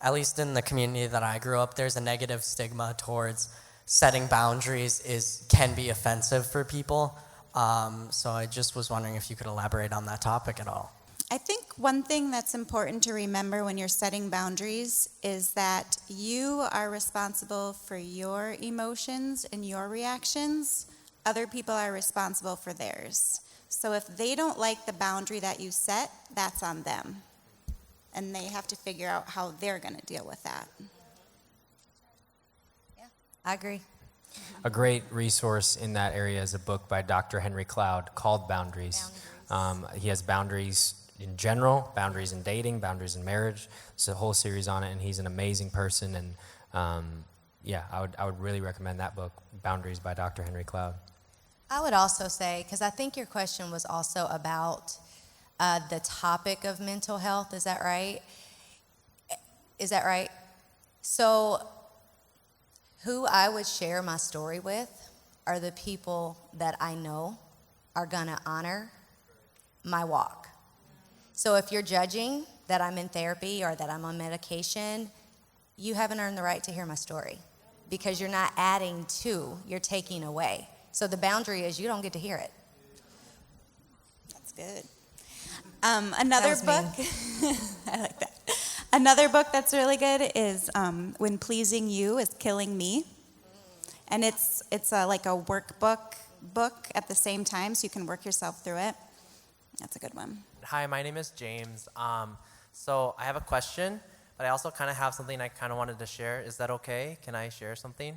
at least in the community that I grew up, there's a negative stigma towards setting boundaries can be offensive for people. So I just was wondering if you could elaborate on that topic at all. I think one thing that's important to remember when you're setting boundaries is that you are responsible for your emotions and your reactions. Other people are responsible for theirs. So if they don't like the boundary that you set, that's on them. And they have to figure out how they're going to deal with that. Yeah, I agree. A great resource in that area is a book by Dr. Henry Cloud called Boundaries. He has boundaries in general, boundaries in dating, boundaries in marriage. There's a whole series on it, and he's an amazing person. And I would really recommend that book, Boundaries by Dr. Henry Cloud. I would also say, because I think your question was also about the topic of mental health. Is that right? So who I would share my story with are the people that I know are going to honor my walk. So if you're judging that I'm in therapy or that I'm on medication, you haven't earned the right to hear my story because you're not adding to, you're taking away. So the boundary is you don't get to hear it. That's good. Another book, mean. I like that. Another book that's really good is When Pleasing You is Killing Me. And it's like a workbook book at the same time, so you can work yourself through it. That's a good one. Hi, my name is James. So I have a question, but I also kind of have something I kind of wanted to share. Is that okay? Can I share something?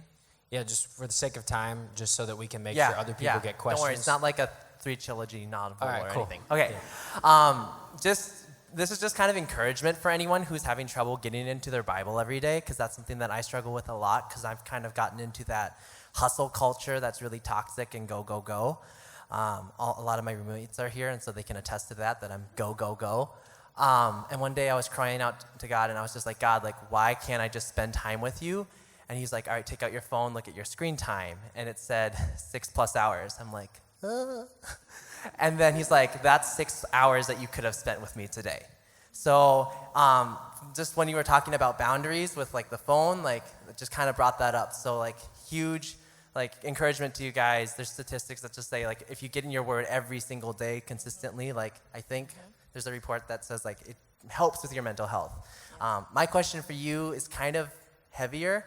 Yeah, just for the sake of time, just so that we can make sure other people get questions. Don't worry, it's not like a 3-trilogy novel All right, or cool. anything. Okay. This is just kind of encouragement for anyone who's having trouble getting into their Bible every day, because that's something that I struggle with a lot, because I've kind of gotten into that hustle culture that's really toxic and go, go, go. A lot of my roommates are here, and so they can attest to that I'm go, go, go. And one day I was crying out to God, and I was just like, God, like, why can't I just spend time with you? And he's like, all right, take out your phone, look at your screen time. And it said 6+ hours. I'm like, And then he's like, that's 6 hours that you could have spent with me today. So just when you were talking about boundaries with like the phone, like it just kind of brought that up. So like huge like encouragement to you guys. There's statistics that just say like if you get in your word every single day consistently, like I think there's a report that says like it helps with your mental health. My question for you is kind of heavier.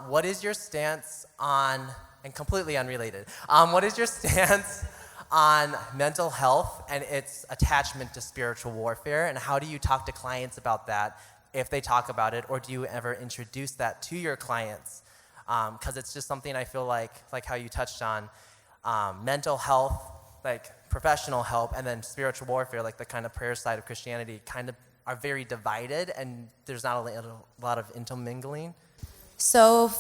What is your stance on, and completely unrelated, what is your stance on mental health and its attachment to spiritual warfare, and how do you talk to clients about that if they talk about it, or do you ever introduce that to your clients? Because it's just something I feel like how you touched on, mental health, like professional help, and then spiritual warfare, like the kind of prayer side of Christianity, kind of are very divided, and there's not a lot of intermingling? So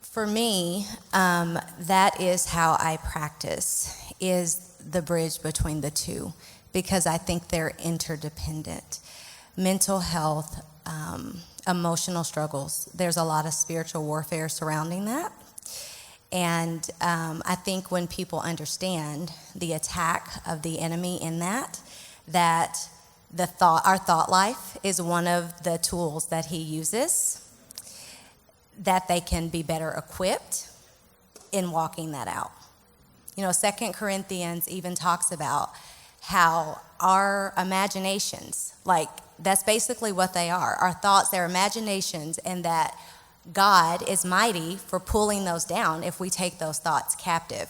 for me, that is how I practice, is the bridge between the two, because I think they're interdependent. Mental health, emotional struggles, there's a lot of spiritual warfare surrounding that. And I think when people understand the attack of the enemy in that our thought life is one of the tools that he uses, that they can be better equipped in walking that out. 2 Corinthians even talks about how our imaginations, like that's basically what they are. Our thoughts, they're imaginations, and that God is mighty for pulling those down if we take those thoughts captive.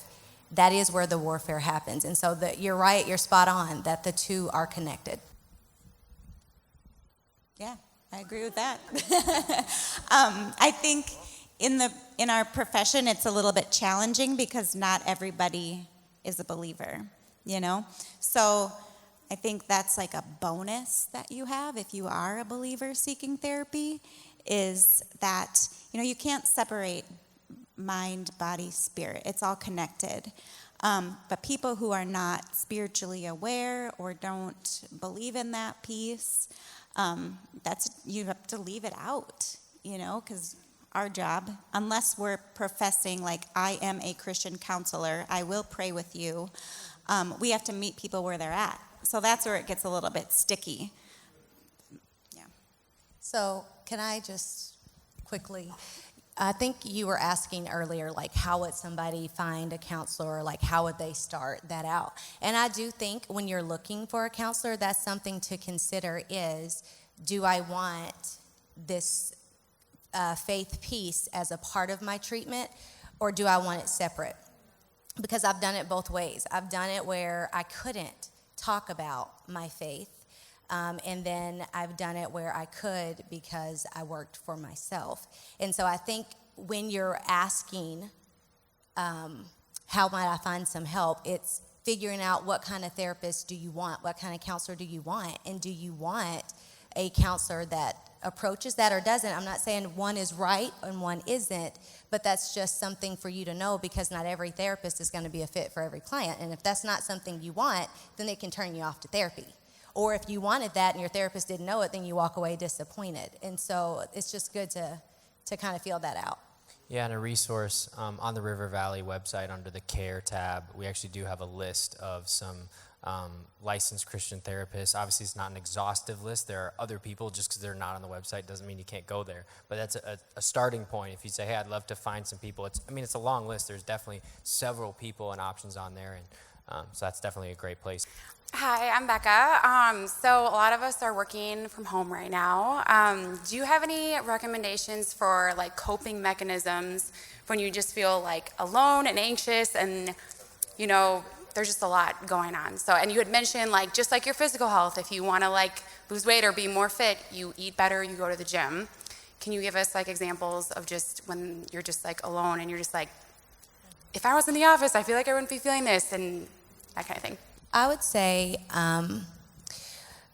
That is where the warfare happens. And so you're right, you're spot on, that the two are connected. Yeah, I agree with that. I think in our profession, it's a little bit challenging because not everybody is a believer, So I think that's like a bonus that you have if you are a believer seeking therapy, is that, you can't separate mind, body, spirit. It's all connected. But people who are not spiritually aware or don't believe in that piece, you have to leave it out, because our job, unless we're professing like, I am a Christian counselor, I will pray with you, we have to meet people where they're at. So that's where it gets a little bit sticky. Yeah. So can I just quickly, I think you were asking earlier, like how would somebody find a counselor, like how would they start that out? And I do think when you're looking for a counselor, that's something to consider is, do I want this faith piece as a part of my treatment, or do I want it separate? Because I've done it both ways. I've done it where I couldn't talk about my faith, and then I've done it where I could because I worked for myself. And so I think when you're asking, how might I find some help, it's figuring out what kind of therapist do you want, what kind of counselor do you want, and do you want a counselor that approaches that or doesn't. I'm not saying one is right and one isn't, but that's just something for you to know, because not every therapist is going to be a fit for every client. And if that's not something you want, then it can turn you off to therapy. Or if you wanted that and your therapist didn't know it, then you walk away disappointed. And so it's just good to kind of feel that out. Yeah, and a resource on the River Valley website under the Care tab, we actually do have a list of some licensed Christian therapists. Obviously, it's not an exhaustive list. There are other people. Just because they're not on the website doesn't mean you can't go there. But that's a starting point. If you say, hey, I'd love to find some people. It's a long list. There's definitely several people and options on there. And so that's definitely a great place. Hi, I'm Becca. So a lot of us are working from home right now. Do you have any recommendations for like coping mechanisms when you just feel like alone and anxious and, there's just a lot going on? So, and you had mentioned like, just like your physical health, if you want to like lose weight or be more fit, you eat better, you go to the gym. Can you give us like examples of just when you're just like alone and you're just like, if I was in the office, I feel like I wouldn't be feeling this, and that kind of thing? I would say,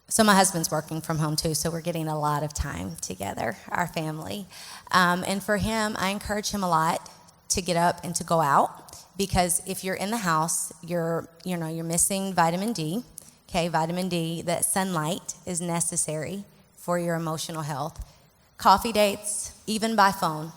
so my husband's working from home too, so we're getting a lot of time together, our family. And for him, I encourage him a lot to get up and to go out, because if you're in the house, you're missing vitamin D. Okay, vitamin D, that sunlight is necessary for your emotional health. Coffee dates, even by phone,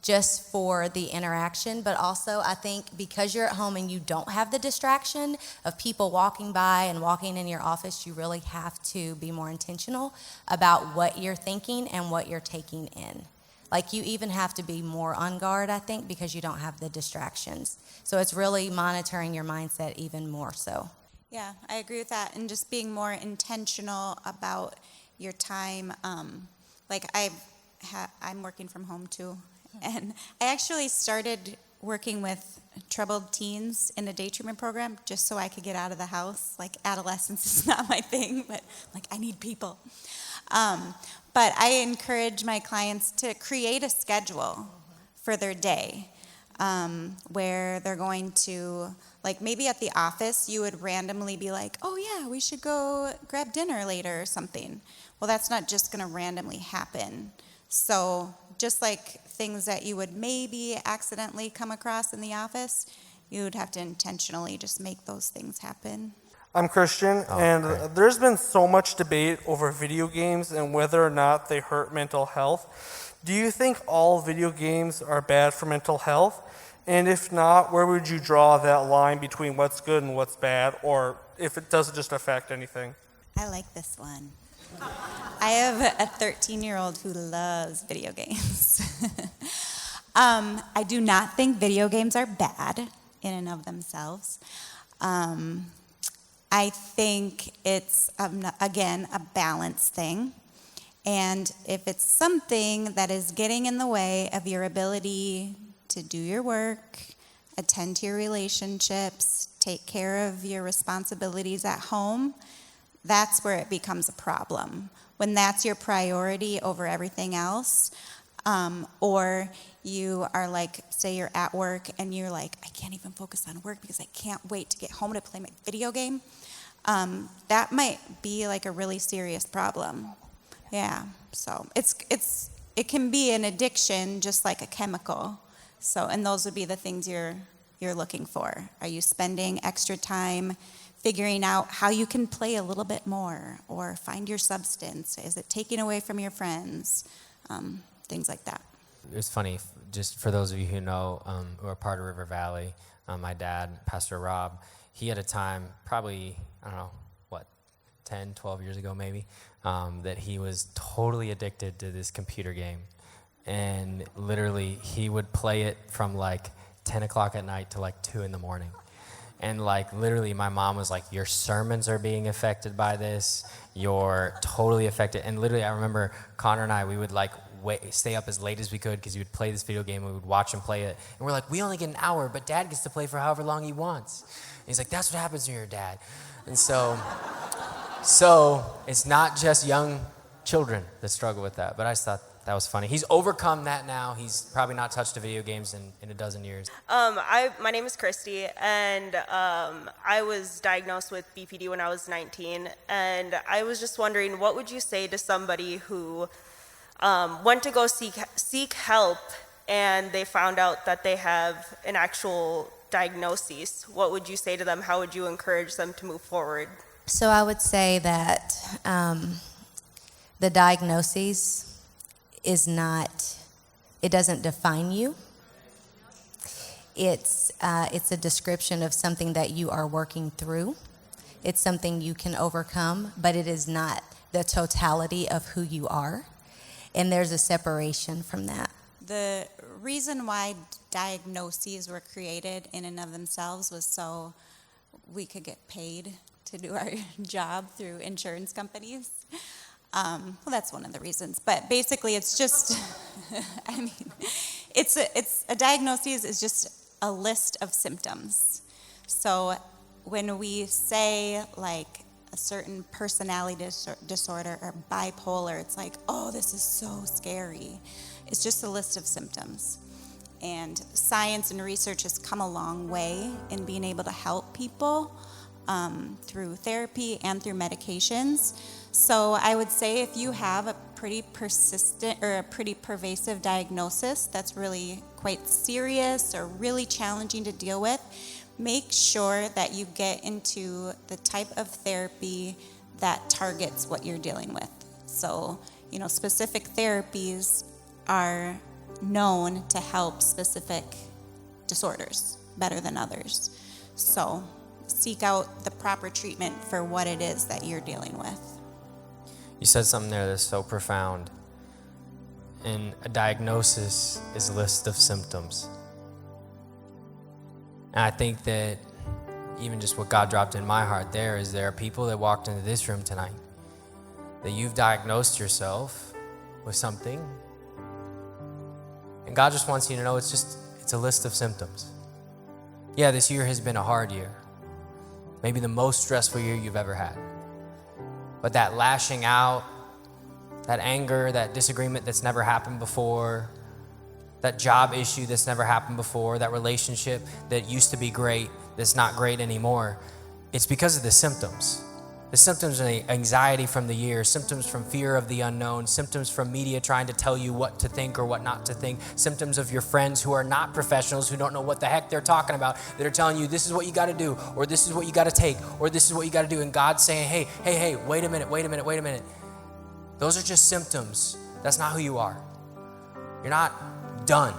just for the interaction, but also I think because you're at home and you don't have the distraction of people walking by and walking in your office, you really have to be more intentional about what you're thinking and what you're taking in. Like you even have to be more on guard, I think, because you don't have the distractions. So it's really monitoring your mindset even more so. Yeah, I agree with that. And just being more intentional about your time. I'm working from home too. And I actually started working with troubled teens in a day treatment program just so I could get out of the house. Like adolescence is not my thing, but like I need people. But I encourage my clients to create a schedule for their day. where they're going to, like maybe at the office, you would randomly be like, oh yeah, we should go grab dinner later or something. Well, that's not just going to randomly happen. So just like things that you would maybe accidentally come across in the office, you would have to intentionally just make those things happen. I'm Christian, and there's been so much debate over video games and whether or not they hurt mental health. Do you think all video games are bad for mental health? And if not, where would you draw that line between what's good and what's bad, or if it doesn't just affect anything? I like this one. I have a 13-year-old who loves video games. I do not think video games are bad in and of themselves. I think it's, again, a balance thing. And if it's something that is getting in the way of your ability to do your work, attend to your relationships, take care of your responsibilities at home, that's where it becomes a problem. When that's your priority over everything else, or you are like, say you're at work and you're like, I can't even focus on work because I can't wait to get home to play my video game, that might be like a really serious problem. Yeah, so it can be an addiction just like a chemical. So, and those would be the things you're looking for. Are you spending extra time figuring out how you can play a little bit more or find your substance? Is it taking away from your friends? Things like that. It's funny, just for those of you who know, who are part of River Valley, my dad, Pastor Rob, he had a time, probably, I don't know, 10, 12 years ago maybe, that he was totally addicted to this computer game. And literally, he would play it from like 10 o'clock at night to like 2 in the morning. And like literally, my mom was like, your sermons are being affected by this. You're totally affected. And literally, I remember Connor and I, we would like stay up as late as we could because he would play this video game and we would watch him play it. And we're like, we only get an hour, but Dad gets to play for however long he wants. And he's like, that's what happens when you're a dad. And so it's not just young children that struggle with that. But I just thought that was funny. He's overcome that now. He's probably not touched the video games in a dozen years. My name is Christy, and I was diagnosed with BPD when I was 19. And I was just wondering, what would you say to somebody who went to go seek help and they found out that they have an actual diagnosis? What would you say to them? How would you encourage them to move forward? So I would say that the diagnosis is not, it doesn't define you. It's a description of something that you are working through. It's something you can overcome, but it is not the totality of who you are. And there's a separation from that. The reason why diagnoses were created in and of themselves was so we could get paid to do our job through insurance companies. Well, that's one of the reasons. But basically, it's just, I mean, it's a diagnosis is just a list of symptoms. So when we say like a certain personality disorder or bipolar, it's like, oh, this is so scary. It's just a list of symptoms. And science and research has come a long way in being able to help people through therapy and through medications. So I would say if you have a pretty persistent or a pretty pervasive diagnosis that's really quite serious or really challenging to deal with, make sure that you get into the type of therapy that targets what you're dealing with. So, specific therapies are known to help specific disorders better than others. So seek out the proper treatment for what it is that you're dealing with. You said something there that's so profound. And a diagnosis is a list of symptoms. And I think that even just what God dropped in my heart there is there are people that walked into this room tonight that you've diagnosed yourself with something. And God just wants you to know it's a list of symptoms. Yeah, this year has been a hard year. Maybe the most stressful year you've ever had. But that lashing out, that anger, that disagreement that's never happened before, that job issue that's never happened before, that relationship that used to be great that's not great anymore. It's because of the symptoms. The symptoms are anxiety from the year, symptoms from fear of the unknown, symptoms from media trying to tell you what to think or what not to think, symptoms of your friends who are not professionals, who don't know what the heck they're talking about, that are telling you this is what you got to do, or this is what you got to take, or this is what you got to do. And God's saying, hey, wait a minute. Those are just symptoms. That's not who you are. You're not done.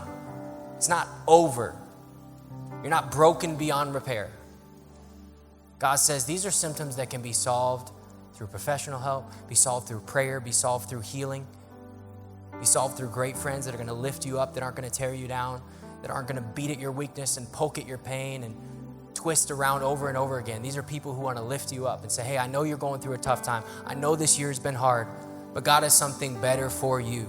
It's not over. You're not broken beyond repair. God says these are symptoms that can be solved through professional help, be solved through prayer, be solved through healing, be solved through great friends that are going to lift you up, that aren't going to tear you down, that aren't going to beat at your weakness and poke at your pain and twist around over and over again. These are people who want to lift you up and say, hey, I know you're going through a tough time. I know this year's been hard, but God has something better for you.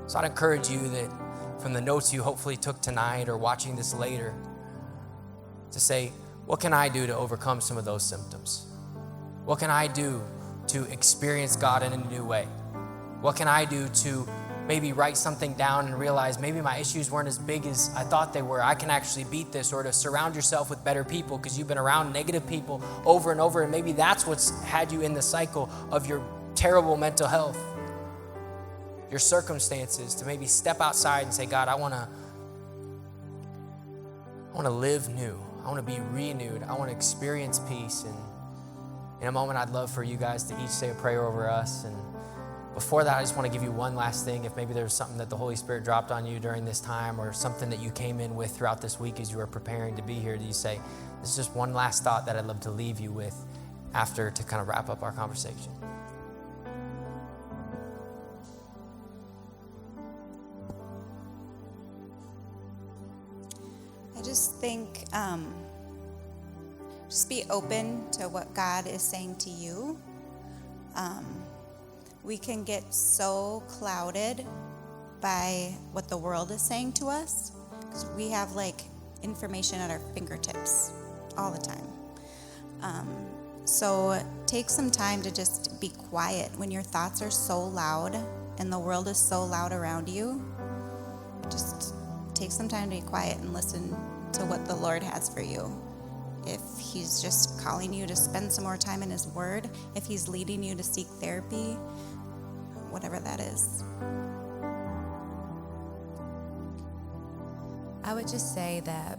So I'd encourage you that from the notes you hopefully took tonight or watching this later, to say, what can I do to overcome some of those symptoms? What can I do to experience God in a new way? What can I do to maybe write something down and realize maybe my issues weren't as big as I thought they were? I can actually beat this. Or to surround yourself with better people, because you've been around negative people over and over, and maybe that's what's had you in the cycle of your terrible mental health, your circumstances, to maybe step outside and say, God, I want to live new. I want to be renewed. I want to experience peace. And in a moment, I'd love for you guys to each say a prayer over us. And before that, I just want to give you one last thing. If maybe there's something that the Holy Spirit dropped on you during this time, or something that you came in with throughout this week as you were preparing to be here, that you say, this is just one last thought that I'd love to leave you with after, to kind of wrap up our conversation. I just think, just be open to what God is saying to you. We can get so clouded by what the world is saying to us, because we have information at our fingertips all the time. So take some time to just be quiet when your thoughts are so loud and the world is so loud around you. Just take some time to be quiet and listen to what the Lord has for you. If he's just calling you to spend some more time in his word, if he's leading you to seek therapy, whatever that is. I would just say that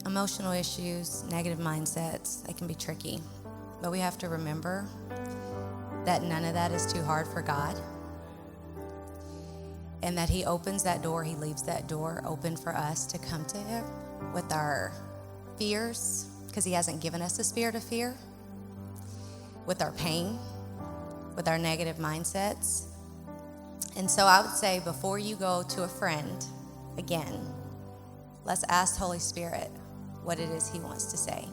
emotional issues, negative mindsets, they can be tricky. But we have to remember that none of that is too hard for God. And that he opens that door, he leaves that door open for us to come to him with our fears, because he hasn't given us a spirit of fear, with our pain, with our negative mindsets. And so I would say, before you go to a friend, again, let's ask Holy Spirit what it is he wants to say.